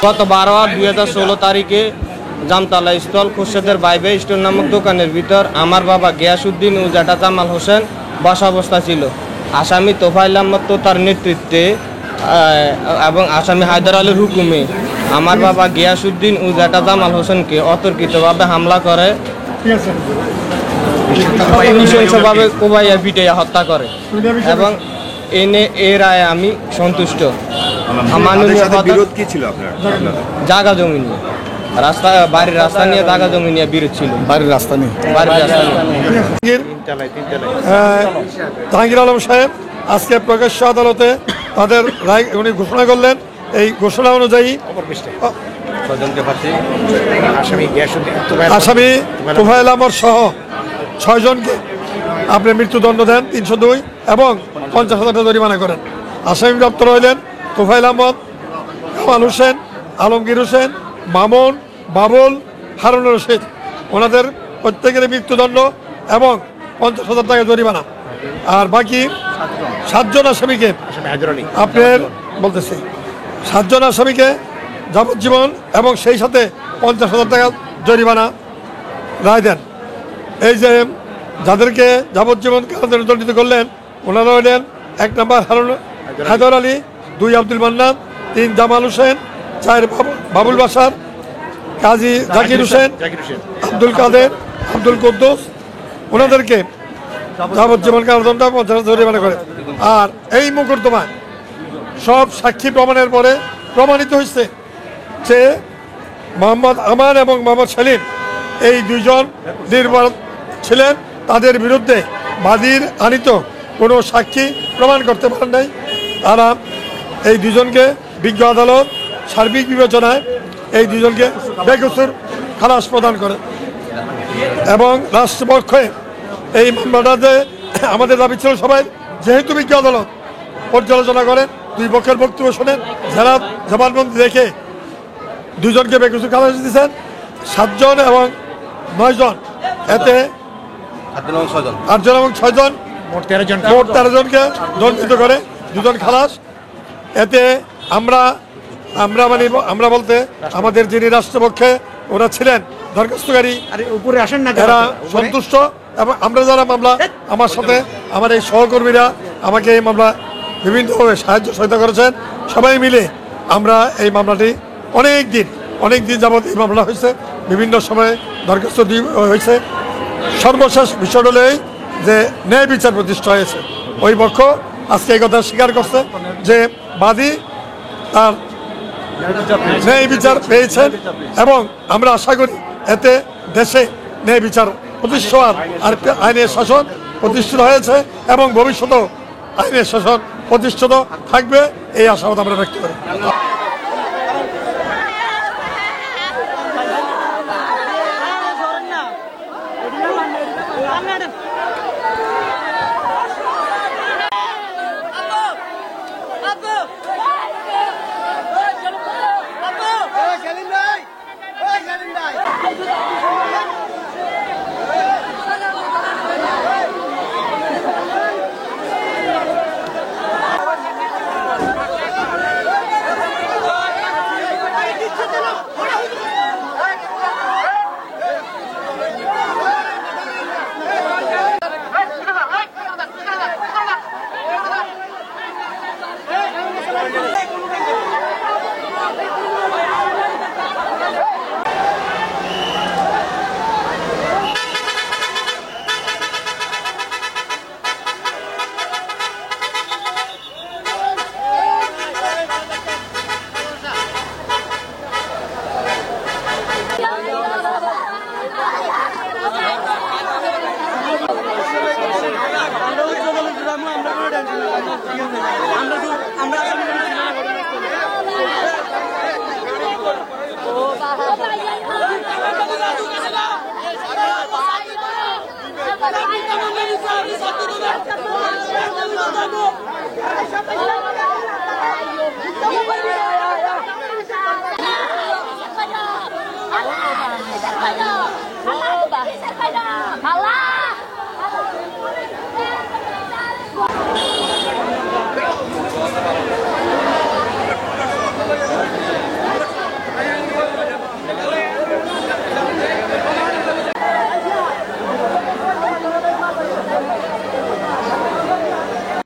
গত 12/8/2016 তারিখে জামতলা স্থল খুরশেদের বাইবে স্টোর নামক দোকানের ভিতর আমার বাবা গিয়াসউদ্দিন ও জ্যাঠা জামাল হোসেন বসা অবস্থা ছিল। আসামি তোফাইল আহমদ তার নেতৃত্বে এবং আসামি হায়দার আলীর হুকুমে আমার বাবা গিয়াসউদ্দিন ও জ্যাঠা জামাল হোসেনকে অতর্কিতভাবে হামলা করে নৃশংসভাবে কোবাইয়া পিটাইয়া হত্যা করে এবং এ রায়ে আমি সন্তুষ্ট। বিরোধ কি ছিল আপনার? জায়গা জমি নিয়ে বাড়ির রাস্তা নিয়ে জায়গা জমি নিয়ে বিরোধ ছিল। বাড়ির রাস্তা নিয়ে জাহাঙ্গীর আলম সাহেব আজকে প্রকাশ্য আদালতে তাদের রায় উনি ঘোষণা করলেন। এই ঘোষণা অনুযায়ী আসামি তোফায়েল আহমদ সহ 6 জনকে আপনি মৃত্যুদণ্ড দেন 302 এবং 50,000 টাকা জরিমানা করেন। আসামি প্রাপ্ত রইলেন তোফায়েল আহমদ, কামাল হোসেন, আলমগীর হোসেন, মামুন, বাবুল, হারুন রশিদ। ওনাদের প্রত্যেকের মৃত্যুদণ্ড এবং 50,000 টাকা জরিমানা। আর বাকি 7 জন আসামিকে আপনার বলতেছি 7 জন আসামিকে যাবজ্জীবন এবং সেই সাথে 50,000 টাকা জরিমানা রায় দেন। এই যে যাদেরকে যাবজ্জীবন কারাদণ্ডে দণ্ডিত করলেন ওনারা হলেন 1 নম্বর হায়দার আলী, 2 আব্দুল মান্নান, 3 জামাল হোসেন, 4 বাবুল বাসার, কাজী জাকির হোসেন, আব্দুল কাদের, আব্দুল কুদ্দুস। ওনাদেরকে যাবজ্জীবন কারাদণ্ড 50,000 জরিমানা করে। আর এই মোকদ্দমায় সব সাক্ষী প্রমাণের পরে প্রমাণিত হয়েছে যে মোহাম্মদ আমান এবং মোহাম্মদ সেলিম এই 2 জন নির্ভর ছিলেন। তাদের বিরুদ্ধে বাদীর আনিত কোনো সাক্ষী প্রমাণ করতে পারেন নাই। তারা এই 2 জনকে বিজ্ঞ আদালত সার্বিক বিবেচনায় এই 2 জনকে বেকসুর খালাস প্রদান করে এবং রাষ্ট্রপক্ষে এই মামলাটাতে আমাদের দাবি ছিল সবাই যেহেতু বিজ্ঞ আদালত পর্যালোচনা করেন, 2 পক্ষের বক্তব্য শোনেন, যারা জবানবন্দি দেখে 2 জনকে বেকসুর খালাস দিয়েছেন। 7 জন এবং 9 জন এতে 8 জন এবং 6 জন মোট 13 জনকে দণ্ডিত করে, 2 জন খালাস। এতে আমরা বলতে আমাদের যিনি রাষ্ট্রপক্ষে ওরা ছিলেন দরখাস্তকারী এরা সন্তুষ্ট এবং আমরা যারা মামলা আমার সাথে আমার এই সহকর্মীরা আমাকে এই মামলা বিভিন্নভাবে সাহায্য সহায়তা করেছেন। সবাই মিলে আমরা এই মামলাটি অনেক দিন যাবৎ এই মামলা হয়েছে, বিভিন্ন সময়ে দরখাস্ত হয়েছে। সর্বশেষ বিষয় হলো এই যে ন্যায় বিচার প্রতিষ্ঠা হয়েছে। ওই পক্ষ আজকে এই কথা স্বীকার করছে যে বাদী তার ন্যায় বিচার পেয়েছেন এবং আমরা আশা করি এতে দেশে ন্যায় বিচার প্রতিষ্ঠা আর আইনের শাসন প্রতিষ্ঠিত হয়েছে এবং ভবিষ্যতেও আইনের শাসন প্রতিষ্ঠিত থাকবে এই আশাবাদ আমরা ব্যক্ত করি। আমরা